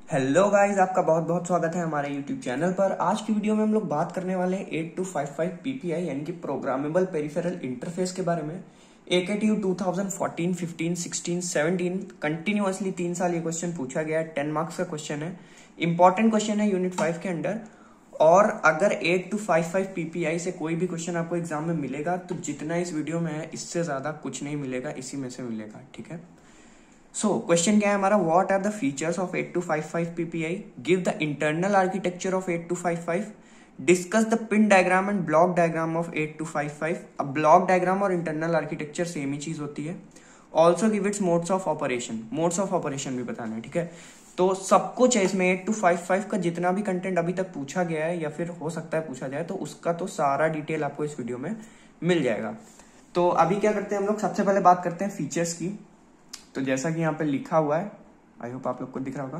Hello guys, आपका बहुत बहुत स्वागत है हमारे यूट्यूब चैनल पर। आज की वीडियो में हम लोग बात करने वाले हैं 8255 पीपीआई यानी कि प्रोग्रामेबल पेरिफेरल इंटरफेस के बारे में। AKTU 2014, 15, 16, 17 कंटिन्यूअसली 3 साल ये क्वेश्चन पूछा गया है। 10 मार्क्स का क्वेश्चन है, इंपॉर्टेंट क्वेश्चन है यूनिट 5 के अंडर। और अगर 8255 पीपीआई से कोई भी क्वेश्चन आपको एग्जाम में मिलेगा तो जितना इस वीडियो में है इससे ज्यादा कुछ नहीं मिलेगा, इसी में से मिलेगा। ठीक है, सो क्वेश्चन क्या है हमारा, what are the features of 8255 PPI, give the internal architecture of 8255, discuss the pin diagram and block diagram of 8255। अब ब्लॉक डायग्राम और इंटरनल आर्किटेक्चर सेम ही चीज होती है। Also give its modes of operation, modes of operation भी बताना है। ठीक है, तो सब कुछ है इसमें। 8255 का जितना भी कंटेंट अभी तक पूछा गया है या फिर हो सकता है पूछा जाए तो उसका तो सारा डिटेल आपको इस वीडियो में मिल जाएगा। तो अभी क्या करते हैं हम लोग, सबसे पहले बात करते हैं फीचर्स की। तो जैसा कि यहाँ पे लिखा हुआ है, आई होप आप लोग को दिख रहा होगा।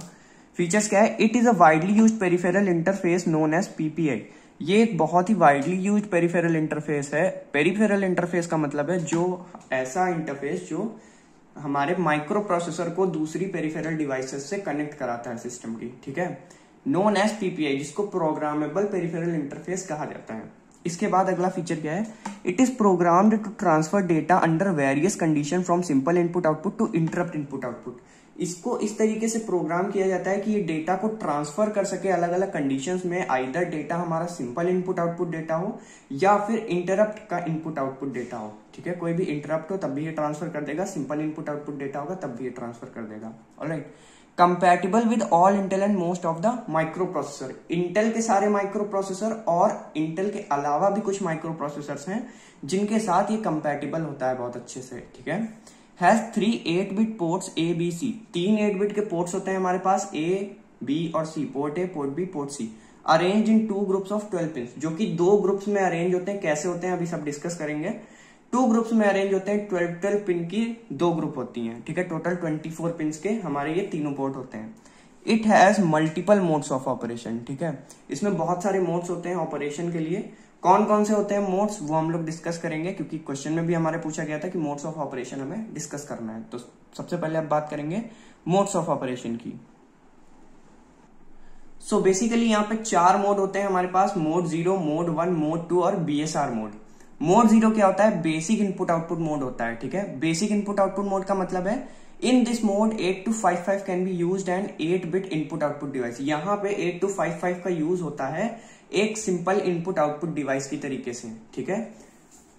फीचर्स क्या है, it is a widely used peripheral interface known as PPI. ये एक बहुत ही वाइडली यूज्ड पेरिफेरल इंटरफेस है। पेरिफेरल इंटरफेस का मतलब है जो ऐसा इंटरफेस जो हमारे माइक्रो प्रोसेसर को दूसरी पेरिफेरल डिवाइसेस से कनेक्ट कराता है सिस्टम की। ठीक है, नोन एज पीपीआई, जिसको प्रोग्रामेबल पेरिफेरल इंटरफेस कहा जाता है। इसके बाद अगला फीचर क्या है, it is programmed to transfer data under various condition from simple input output to interrupt input output. इसको इस तरीके से प्रोग्राम किया जाता है कि ये डेटा को ट्रांसफर कर सके अलग अलग कंडीशंस में। आइदर डेटा हमारा सिंपल इनपुट आउटपुट डेटा हो या फिर इंटरप्ट का इनपुट आउटपुट डेटा हो। ठीक है, कोई भी इंटरप्ट हो तब भी ये ट्रांसफर कर देगा, सिंपल इनपुट आउटपुट डेटा होगा तब भी ये ट्रांसफर कर देगा। Alright, compatible with all Intel and most of the micro processor. Intel के सारे माइक्रो प्रोसेसर और इंटेल के अलावा भी कुछ माइक्रो प्रोसेसर्स हैं जिनके साथ ये कंपैटिबल होता है बहुत अच्छे से। ठीक है, हैज 3 8-बिट पोर्ट्स A B C। 3 8-बिट के पोर्ट्स होते हैं हमारे पास, A B और C, port A, port B, port C। Arrange in 2 groups of 12 pin, जो कि 2 ग्रुप्स में अरेंज होते हैं। कैसे होते हैं अभी सब डिस्कस करेंगे। 2 ग्रुप्स में अरेंज होते हैं, 12 पिन की 2 ग्रुप होती हैं। ठीक है, टोटल 24 पिन के हमारे ये तीनों पोर्ट होते हैं। It has multiple modes of operation. ठीक है, इसमें बहुत सारे मोड्स होते हैं ऑपरेशन के लिए। कौन कौन से होते हैं मोड्स वो हम लोग डिस्कस करेंगे, क्योंकि क्वेश्चन में भी हमारे पूछा गया था कि मोड्स ऑफ ऑपरेशन हमें डिस्कस करना है। तो सबसे पहले अब बात करेंगे मोड्स ऑफ ऑपरेशन की। सो बेसिकली यहाँ पे 4 मोड होते हैं हमारे पास, मोड 0, मोड 1, मोड 2 और BSR मोड। मोड 0 क्या होता है, बेसिक इनपुट आउटपुट मोड होता है। ठीक है, बेसिक इनपुट आउटपुट मोड का मतलब है in this mode 8255 can be used an 8-बिट इनपुट आउटपुट डिवाइस। यहाँ पे 8255 का यूज होता है एक सिंपल इनपुट आउटपुट डिवाइस की तरीके से। ठीक है,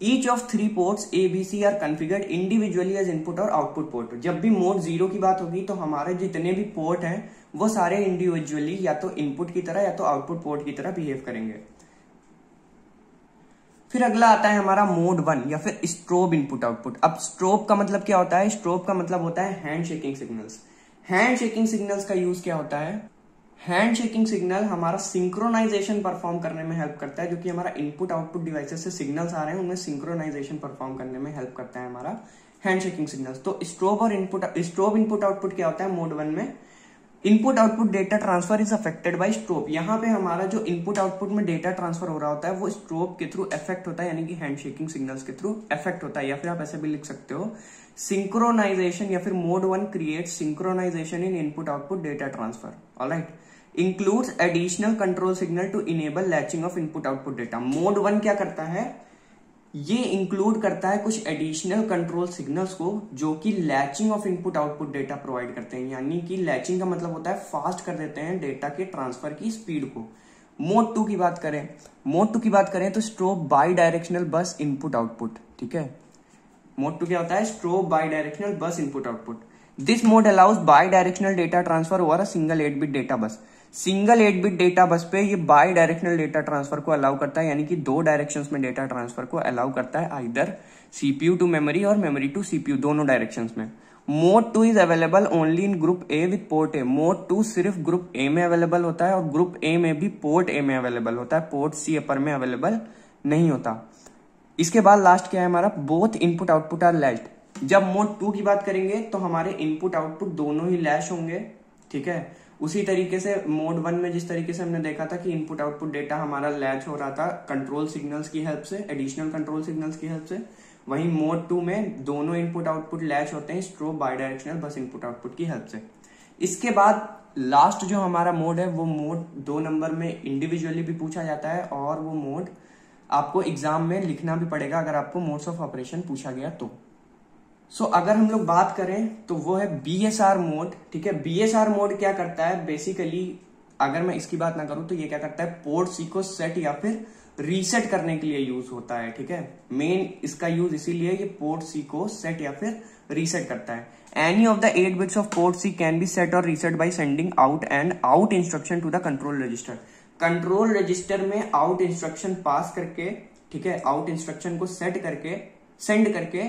each of 3 ports A B C are configured individually as input और आउटपुट पोर्ट। जब भी मोड 0 की बात होगी तो हमारे जितने भी पोर्ट हैं वो सारे इंडिविजुअली या तो इनपुट की तरह या तो आउटपुट पोर्ट की तरह बिहेव करेंगे। फिर अगला आता है हमारा मोड 1 या फिर स्ट्रोब इनपुट आउटपुट। अब स्ट्रोब का मतलब क्या होता है, स्ट्रोब का मतलब होता है hand shaking signals. Hand shaking signals का यूज क्या होता है, हैंड शेकिंग सिग्नल हमारा सिंक्रोनाइजेशन परफॉर्म करने में हेल्प करता है। जो कि हमारा इनपुट आउटपुट डिवाइसेस से सिग्नल्स आ रहे हैं उनमें सिंक्रोनाइजेशन परफॉर्म करने में हेल्प करता है हमारा हैंड शेकिंग सिग्नल्स। तो स्ट्रोब इनपुट आउटपुट क्या होता है मोड 1 में, input output data transfer is affected by strobe. यहाँ पे हमारा जो इनपुट आउटपुट में डेटा ट्रांसफर हो रहा होता है वो स्ट्रोब के थ्रू इफेक्ट होता है, यानी कि हैंड शेकिंग सिग्नल्स के थ्रू इफेक्ट होता है। या फिर आप ऐसे भी लिख सकते हो, सिंक्रोनाइजेशन या फिर mode 1 create synchronisation in input output data transfer. Alright, includes additional control signal to enable latching of input output data. Mode 1 क्या करता है, ये इंक्लूड करता है कुछ एडिशनल कंट्रोल सिग्नल्स को जो कि latching of input output data provide करते हैं। यानी कि लैचिंग का मतलब होता है फास्ट कर देते हैं डेटा के ट्रांसफर की स्पीड को। मोड 2 की बात करें, मोड 2 की बात करें तो strobe bidirectional bus input output. ठीक है, मोड 2 क्या होता है, strobe bidirectional bus input output. This mode allows bidirectional data transfer over a single 8-बिट डेटा बस। सिंगल 8-बिट डेटा बस पे ये बाई डायरेक्शनल डेटा ट्रांसफर को अलाउ करता है, यानी कि 2 डायरेक्शंस में डेटा ट्रांसफर को अलाउ करता है, आइदर CPU टू मेमोरी और मेमोरी टू CPU, दोनों डायरेक्शंस में। Mode 2 is available only in group A with port A। Mode 2 सिर्फ ग्रुप A में अवेलेबल होता है और ग्रुप A में भी पोर्ट A में अवेलेबल होता है, पोर्ट C अपर में अवेलेबल नहीं होता। इसके बाद लास्ट क्या है हमारा, both input output are latched. जब मोड 2 की बात करेंगे तो हमारे इनपुट आउटपुट दोनों ही लैश होंगे। ठीक है, उसी तरीके से मोड 1 में जिस तरीके से हमने देखा था कि इनपुट आउटपुट डेटा हमारा लैच हो रहा था कंट्रोल सिग्नल्स की हेल्प से, एडिशनल कंट्रोल सिग्नल्स की हेल्प से, वहीं मोड 2 में दोनों इनपुट आउटपुट लैच होते हैं strobe bidirectional bus input output की हेल्प से। इसके बाद लास्ट जो हमारा मोड है वो मोड 2 नंबर में इंडिविजुअली भी पूछा जाता है, और वो मोड आपको एग्जाम में लिखना भी पड़ेगा अगर आपको मोड्स ऑफ ऑपरेशन पूछा गया तो। सो अगर हम लोग बात करें तो वो है बीएसआर मोड। ठीक है, बीएसआर मोड क्या करता है बेसिकली, अगर मैं इसकी बात ना करूं तो ये क्या करता है, पोर्ट सी को सेट या फिर रीसेट करने के लिए यूज होता है। ठीक है, मेन इसका यूज इसीलिए ये पोर्ट सी को सेट या फिर रीसेट करता है। Any of the 8 bits of port C can be set और reset by sending out and out instruction to the control register. Control register में आउट इंस्ट्रक्शन पास करके, ठीक है, आउट इंस्ट्रक्शन को सेट करके सेंड करके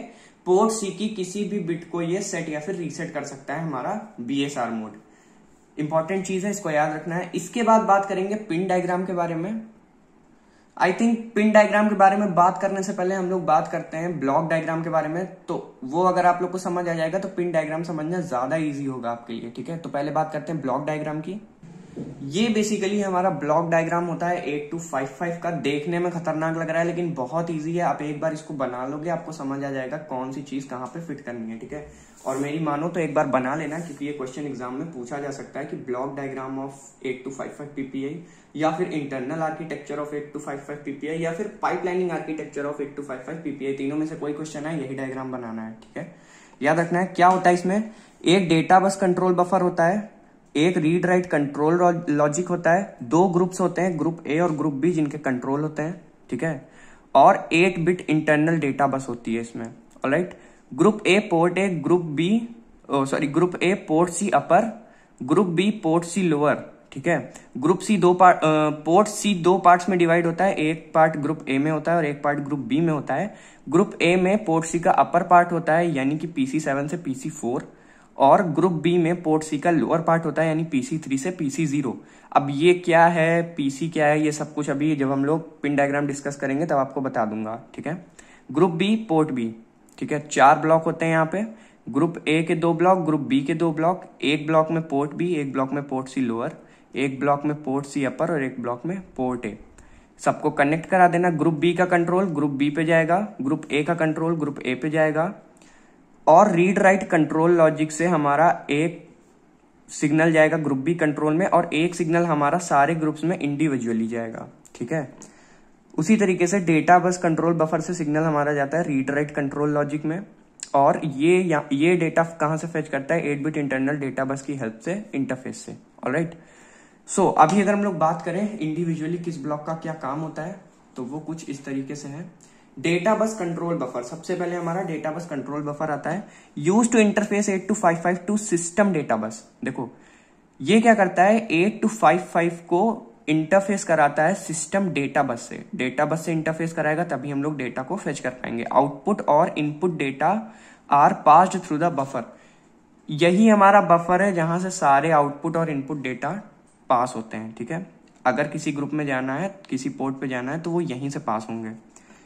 पोर्ट सी की किसी भी बिट को ये सेट या फिर रीसेट कर सकता है हमारा बीएसआर मोड। इंपॉर्टेंट चीज है, इसको याद रखना है। इसके बाद बात करेंगे पिन डायग्राम के बारे में। आई थिंक पिन डायग्राम के बारे में बात करने से पहले हम लोग बात करते हैं ब्लॉक डायग्राम के बारे में, तो वो अगर आप लोग को समझ आ जाएगा तो पिन डायग्राम समझना ज्यादा इजी होगा आपके लिए। ठीक है, तो पहले बात करते हैं ब्लॉक डायग्राम की। ये बेसिकली हमारा ब्लॉक डायग्राम होता है 8255 का। देखने में खतरनाक लग रहा है लेकिन बहुत इजी है, आप एक बार इसको बना लोगे आपको समझ आ जाएगा कौन सी चीज कहाँ पे फिट करनी है। ठीक है, और मेरी मानो तो एक बार बना लेना, क्योंकि ये क्वेश्चन एग्जाम में पूछा जा सकता है कि ब्लॉक डायग्राम ऑफ 8255 पीपीआई या फिर इंटरनल आर्किटेक्चर ऑफ 8255 पीपीआई या फिर पाइपलाइनिंग आर्किटेक्चर ऑफ 8255 पीपीआई, तीनों में से कोई क्वेश्चन है यही डायग्राम बनाना है। ठीक है, याद रखना है क्या होता है इसमें। एक डेटा बस कंट्रोल बफर होता है, एक रीड राइट कंट्रोल लॉजिक होता है, 2 ग्रुप्स होते हैं, ग्रुप ए और ग्रुप बी, जिनके कंट्रोल होते हैं। ठीक है, और 8 बिट इंटरनल डेटा बस होती है इसमें। Alright, group A port A, group A port C upper, group B port C lower. ठीक है, group C port C 2 parts में डिवाइड होता है, एक पार्ट ग्रुप ए में होता है और एक पार्ट ग्रुप बी में होता है। ग्रुप ए में पोर्ट सी का अपर पार्ट होता है यानी कि PC7 से PC4, और ग्रुप बी में पोर्ट सी का लोअर पार्ट होता है यानी PC3 से PC0। अब ये क्या है, पीसी क्या है, ये सब कुछ अभी जब हम लोग पिन डायग्राम डिस्कस करेंगे तब आपको बता दूंगा। ठीक है, ग्रुप बी पोर्ट बी। ठीक है, 4 ब्लॉक होते हैं यहाँ पे, ग्रुप ए के 2 ब्लॉक, ग्रुप बी के 2 ब्लॉक, एक ब्लॉक में पोर्ट बी, एक ब्लॉक में पोर्ट सी लोअर, एक ब्लॉक में पोर्ट सी अपर और एक ब्लॉक में पोर्ट ए। सबको कनेक्ट करा देना। ग्रुप बी का कंट्रोल ग्रुप बी पे जाएगा, ग्रुप ए का कंट्रोल ग्रुप ए पे जाएगा, और रीड राइट कंट्रोल लॉजिक से हमारा एक सिग्नल जाएगा ग्रुप बी कंट्रोल में और एक सिग्नल हमारा सारे ग्रुप्स में इंडिविजुअली जाएगा। ठीक है, उसी तरीके से डेटा बस कंट्रोल बफर से सिग्नल हमारा जाता है रीड राइट कंट्रोल लॉजिक में, और ये डेटा कहां से फेच करता है, 8 बिट इंटरनल डेटा बस की हेल्प से, इंटरफेस से। ऑलराइट, सो अभी अगर हम लोग बात करें इंडिविजुअली किस ब्लॉक का क्या काम होता है तो वो कुछ इस तरीके से है। डेटा बस कंट्रोल बफर, सबसे पहले हमारा डेटा बस कंट्रोल बफर आता है, use to interface 8255 to system data bus. देखो ये क्या करता है, 8255 को इंटरफेस कराता है सिस्टम डेटा बस से। डेटा बस से इंटरफेस कराएगा तभी हम लोग डेटा को फेच कर पाएंगे। आउटपुट और input data are passed through the buffer. यही हमारा बफर है जहां से सारे आउटपुट और इनपुट डेटा पास होते हैं। ठीक है, अगर किसी ग्रुप में जाना है, किसी पोर्ट पे जाना है तो वो यहीं से पास होंगे।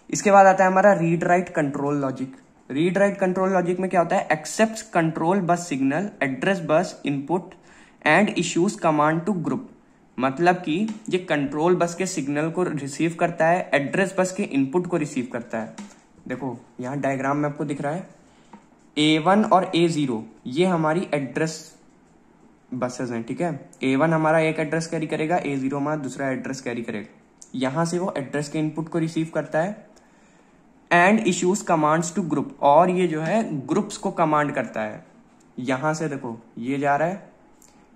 इसके बाद आता है हमारा read write control logic. Read write control logic में क्या होता है, accept control bus signal, address bus input and issues command to group. मतलब कि ये कंट्रोल बस के सिग्नल को रिसीव करता है, एड्रेस बस के इनपुट को रिसीव करता है। देखो यहाँ डायग्राम में आपको दिख रहा है A1 और A0, ये हमारी एड्रेस बसेस हैं। ठीक है, A1 हमारा एक एड्रेस कैरी करेगा, A0 हमारा दूसरा एड्रेस कैरी करेगा। यहां से वो एड्रेस के इनपुट को रिसीव करता है and issues commands to group, और ये जो है ग्रुप्स को कमांड करता है। यहां से देखो ये जा रहा है,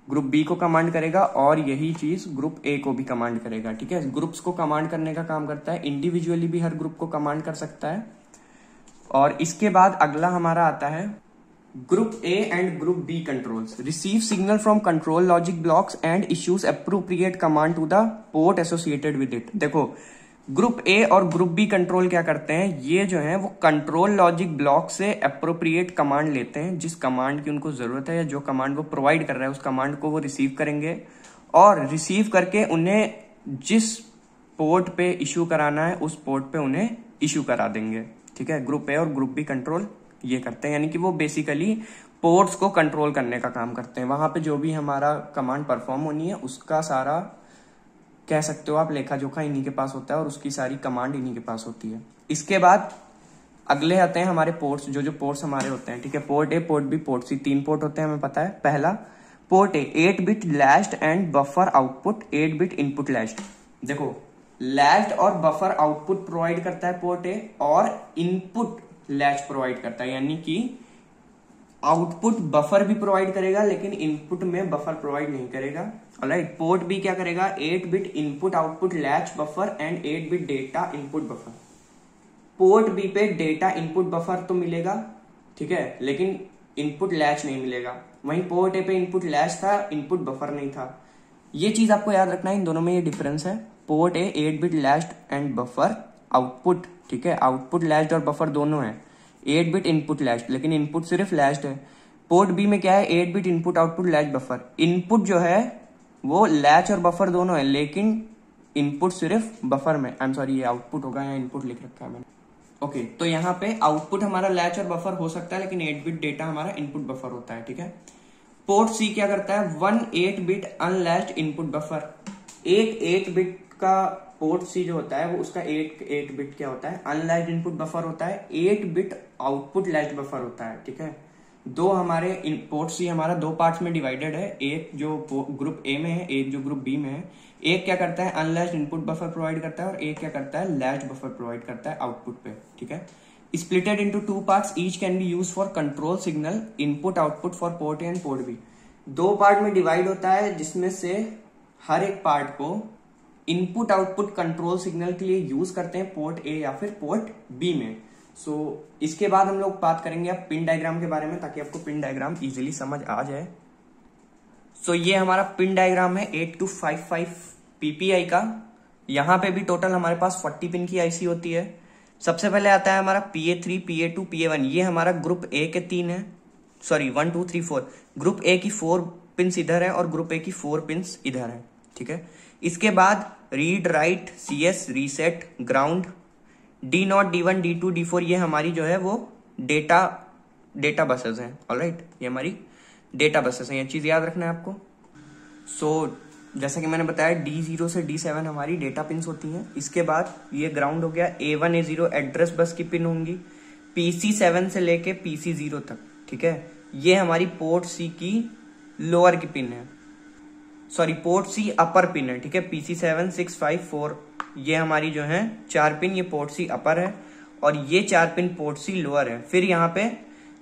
ग्रुप बी को कमांड करेगा और यही चीज ग्रुप ए को भी कमांड करेगा। ठीक है, ग्रुप्स को कमांड करने का काम करता है, इंडिविजुअली भी हर ग्रुप को कमांड कर सकता है। और इसके बाद अगला हमारा आता है group A and group B controls, receive signal from control logic blocks and issues appropriate command to the port associated with it. देखो ग्रुप ए और ग्रुप बी कंट्रोल क्या करते हैं, ये जो है वो कंट्रोल लॉजिक ब्लॉक से अप्रोप्रिएट कमांड लेते हैं, जिस कमांड की उनको जरूरत है या जो कमांड वो प्रोवाइड कर रहा है उस कमांड को वो रिसीव करेंगे, और रिसीव करके उन्हें जिस पोर्ट पे इश्यू कराना है उस पोर्ट पे उन्हें इश्यू करा देंगे। ठीक है, ग्रुप ए और ग्रुप बी कंट्रोल ये करते हैं, यानी कि वो बेसिकली पोर्ट्स को कंट्रोल करने का काम करते हैं। वहां पे जो भी हमारा कमांड परफॉर्म होनी है उसका सारा कह सकते हो आप लेखा जोखा इन्हीं के पास होता है और उसकी सारी कमांड इन्हीं के पास होती है। इसके बाद अगले आते हैं हमारे पोर्ट्स, जो पोर्ट्स हमारे होते हैं। ठीक है, port A, port B, port C, 3 port होते हैं हमें पता है। पहला port A 8 bit latched and buffer output, 8 bit input latched. देखो लैच्ड और बफर आउटपुट प्रोवाइड करता है पोर्ट ए, और इनपुट लैच प्रोवाइड करता है, यानी कि आउटपुट बफर भी प्रोवाइड करेगा लेकिन इनपुट में बफर प्रोवाइड नहीं करेगा। ऑलराइट, पोर्ट बी क्या करेगा, 8 bit input output latch buffer and 8 bit data input buffer. Port B पे डेटा इनपुट बफर तो मिलेगा, ठीक है, लेकिन इनपुट लैच नहीं मिलेगा। वहीं पोर्ट ए पे इनपुट लैच था, इनपुट बफर नहीं था। ये चीज आपको याद रखना है, इन दोनों में ये डिफरेंस है। Port A 8 bit latched and buffer output, ठीक है, आउटपुट लैच्ड और बफर दोनों है। 8 बिट इनपुट लैच्ड, लेकिन इनपुट सिर्फ लैच्ड है। पोर्ट बी में क्या है, 8 bit input output latch buffer. Input जो है वो लैच और बफर दोनों है, लेकिन इनपुट सिर्फ बफर में, आई एम सॉरी ये आउटपुट होगा, यहाँ इनपुट लिख रखा है मैंने। ओके, तो यहाँ पे आउटपुट हमारा लैच और बफर हो सकता है, लेकिन 8 बिट डेटा हमारा इनपुट बफर होता है, ठीक है। पोर्ट सी क्या करता है, 1 8 बिट अनलैच्ड इनपुट बफर। एक 8 बिट का पोर्ट सी जो होता है वो उसका 8 बिट क्या होता है, अनलैच्ड इनपुट बफर होता है। 8 बिट आउटपुट लैच्ड बफर होता है, ठीक है। दो हमारे पोर्ट सी हमारा दो पार्ट्स में डिवाइडेड है, एक जो ग्रुप ए में है, एक जो ग्रुप बी में है। एक क्या करता है, अनलैच्ड इनपुट बफर प्रोवाइड करता है, और एक क्या करता है, लैच्ड बफर प्रोवाइड करता है आउटपुट पे, ठीक है। Splitted into 2 parts, each can be used for control signal input output for port A and port B. 2 part में डिवाइड होता है, जिसमें से हर एक पार्ट को इनपुट आउटपुट कंट्रोल सिग्नल के लिए यूज करते हैं पोर्ट ए या फिर पोर्ट बी में। सो इसके बाद हम लोग बात करेंगे अब पिन डायग्राम के बारे में, ताकि आपको पिन डायग्राम इजीली समझ आ जाए। सो ये हमारा पिन डायग्राम है 8255 पीपीआई का। यहाँ पे भी टोटल हमारे पास 40 पिन की आईसी होती है। सबसे पहले आता है हमारा PA3, PA2, PA1। ये हमारा ग्रुप ए के 3 है, सॉरी 1 2 3 4। ग्रुप ए की 4 पिन्स इधर है और ग्रुप ए की 4 पिन्स इधर है, ठीक है। इसके बाद read write CS reset ground D0 D1 D2 D4 ये हमारी जो है वो डेटा बसेस हैं। ऑलराइट, ये हमारी डेटा बसेस हैं, ये चीज याद रखना है आपको। सो जैसा कि मैंने बताया D0 से D7 हमारी डेटा पिन्स होती हैं। इसके बाद ये ग्राउंड हो गया, A1 A0 एड्रेस बस की पिन होंगी, PC7 से लेके PC0 तक, ठीक है। ये हमारी पोर्ट सी की लोअर की पिन है, सॉरी पोर्ट सी अपर पिन है, ठीक है। PC7 6 5 4 ये हमारी जो है 4 पिन, ये पोर्ट सी अपर है, और ये 4 पिन पोर्ट सी लोअर है। फिर यहाँ पे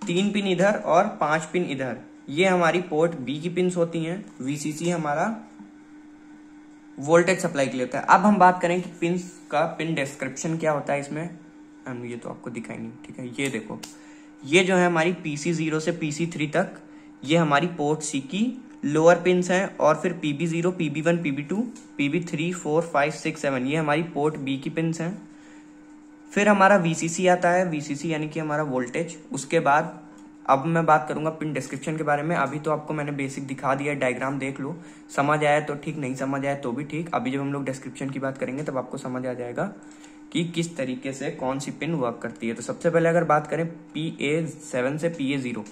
3 पिन इधर और 5 पिन इधर, ये हमारी पोर्ट बी की पिन्स होती हैं। VCC हमारा वोल्टेज सप्लाई के लिए होता है। अब हम बात करें कि पिन्स का पिन डिस्क्रिप्शन क्या होता है इसमें। ये तो आपको दिखाई नहीं, ठीक है। ये देखो, ये जो है हमारी PC0 से PC3 तक, ये हमारी पोर्ट सी की लोअर पिन्स हैं, और फिर PB0 PB1 PB2 PB3 4 5 6 7 ये हमारी पोर्ट बी की पिन्स हैं। फिर हमारा VCC आता है, VCC यानी कि हमारा वोल्टेज। उसके बाद अब मैं बात करूंगा पिन डिस्क्रिप्शन के बारे में। अभी तो आपको मैंने बेसिक दिखा दिया, डायग्राम देख लो, समझ आया तो ठीक, नहीं समझ आया तो भी ठीक। अभी जब हम लोग डिस्क्रिप्शन की बात करेंगे तब आपको समझ आ जाएगा कि किस तरीके से कौन सी पिन वर्क करती है। तो सबसे पहले अगर बात करें PA7 से PA0,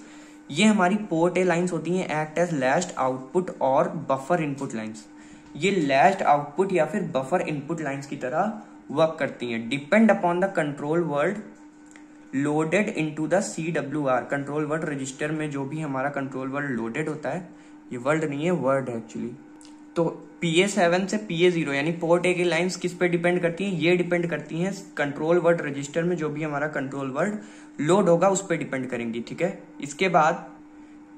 ये हमारी पोर्ट ए लाइंस होती हैं, एक्ट एज लैच्ड आउटपुट और बफर इनपुट लाइंस। ये लैच्ड आउटपुट या फिर बफर इनपुट लाइंस की तरह वर्क करती हैं। Depend upon the control word loaded into the CWR, control word register में जो भी हमारा कंट्रोल वर्ड लोडेड होता है, ये वर्ड नहीं है, वर्ड है एक्चुअली। तो PA7 से PA0 यानी पोर्ट ए की लाइंस किस पे डिपेंड करती हैं, ये डिपेंड करती हैं कंट्रोल वर्ड रजिस्टर में जो भी हमारा कंट्रोल वर्ड लोड होगा उस पे डिपेंड करेंगी, ठीक है। इसके बाद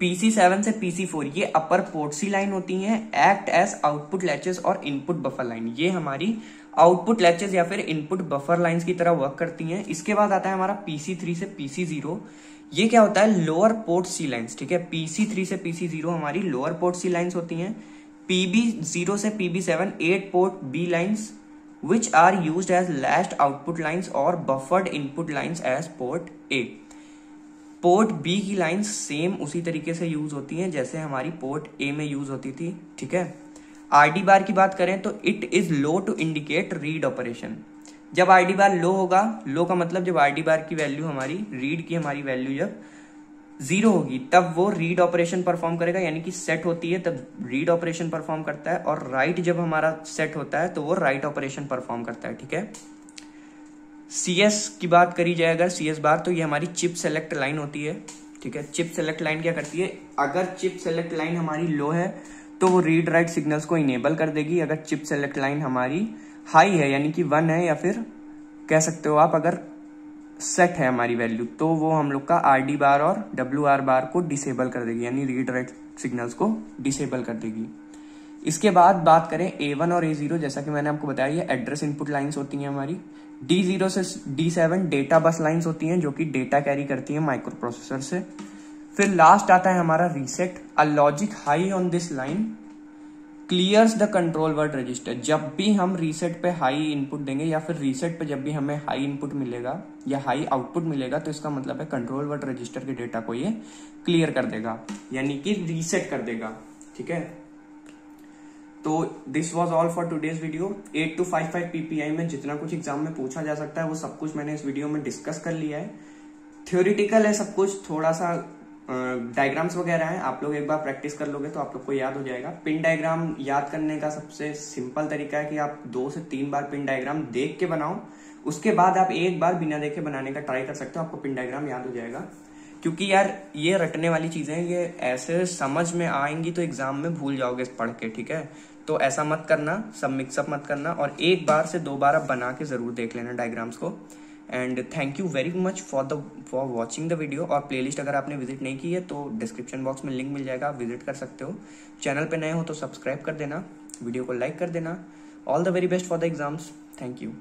PC7 से PC4 ये अपर पोर्ट सी लाइन होती हैं, एक्ट एज आउटपुट लैचेस और इनपुट बफर लाइन। ये हमारी आउटपुट लैचेस या फिर इनपुट बफर लाइंस की तरह वर्क करती हैं। इसके बाद आता है हमारा PC3 से PC0, ये क्या होता है, लोअर पोर्ट सी लाइंस, ठीक है। PC3 से PC0 हमारी लोअर पोर्ट सी लाइंस होती हैं। PB0 से PB7 8 port B lines which are used as latched output lines और buffered input lines as port A। Port B की लाइंस सेम उसी तरीके से यूज होती हैं जैसे हमारी पोर्ट ए में यूज होती थी, ठीक है। RD बार की बात करें तो it is low to indicate read operation. जब RD बार लो होगा, लो का मतलब जब RD बार की वैल्यू हमारी रीड की हमारी वैल्यू जब 0 होगी तब वो रीड ऑपरेशन परफॉर्म करेगा, यानी कि सेट होती है तब रीड ऑपरेशन परफॉर्म करता है, और राइट जब हमारा सेट होता है तो वो राइट ऑपरेशन परफॉर्म करता है, ठीक है। CS की बात करी जाए अगर CS बार, तो ये हमारी चिप सेलेक्ट लाइन होती है, ठीक है। चिप सेलेक्ट लाइन क्या करती है, अगर चिप सेलेक्ट लाइन हमारी लो है तो वो रीड राइट सिग्नल्स को इनेबल कर देगी। अगर चिप सेलेक्ट लाइन हमारी हाई है यानी कि 1 है, या फिर कह सकते हो आप अगर सेट है हमारी वैल्यू, तो वो हम लोग का RD बार और WR बार को डिसेबल कर देगी, यानी रीड राइट सिग्नल्स को डिसेबल कर देगी। इसके बाद बात करें A1 और A0, जैसा कि मैंने आपको बताया ये एड्रेस इनपुट लाइंस होती हैं हमारी। D0 से D7 डेटा बस लाइंस होती हैं जो कि डेटा कैरी करती हैं माइक्रो प्रोसेसर से। फिर लास्ट आता है हमारा reset. A logic high on this line clears the control word register. जब भी हम रीसेट पे हाई इनपुट देंगे या फिर रीसेट पे जब भी हमें हाई इनपुट मिलेगा या हाई आउटपुट मिलेगा, तो इसका मतलब है कंट्रोल वर्ड रजिस्टर के डेटा को ये क्लियर कर देगा, यानी कि रीसेट कर देगा, ठीक है। तो this was all for today's video. 8255 PPI में जितना कुछ एग्जाम में पूछा जा सकता है वो सब कुछ मैंने इस वीडियो में डिस्कस कर लिया है। थ्योरिटिकल है सब कुछ, थोड़ा सा डायग्राम्स वगैरह हैं, आप लोग एक बार प्रैक्टिस कर लोगे तो आप लोग को याद हो जाएगा। पिन डायग्राम याद करने का सबसे सिंपल तरीका है कि आप 2 से 3 बार पिन डायग्राम देख के बनाओ, उसके बाद आप एक बार बिना देखे बनाने का ट्राई कर सकते हो, आपको पिन डायग्राम याद हो जाएगा। क्योंकि यार ये रटने वाली चीजें ये ऐसे समझ में आएंगी तो एग्जाम में भूल जाओगे पढ़ के, ठीक है। तो ऐसा मत करना, सब मिक्सअप मत करना, और 1 बार से 2 बार आप बना के जरूर देख लेना डायग्राम्स को। And thank you very much for watching the video. और प्लेलिस्ट अगर आपने विजिट नहीं की है तो डिस्क्रिप्शन बॉक्स में लिंक मिल जाएगा, आप विजिट कर सकते हो। चैनल पे नए हो तो सब्सक्राइब कर देना, वीडियो को लाइक कर देना। All the very best for the exams. Thank you.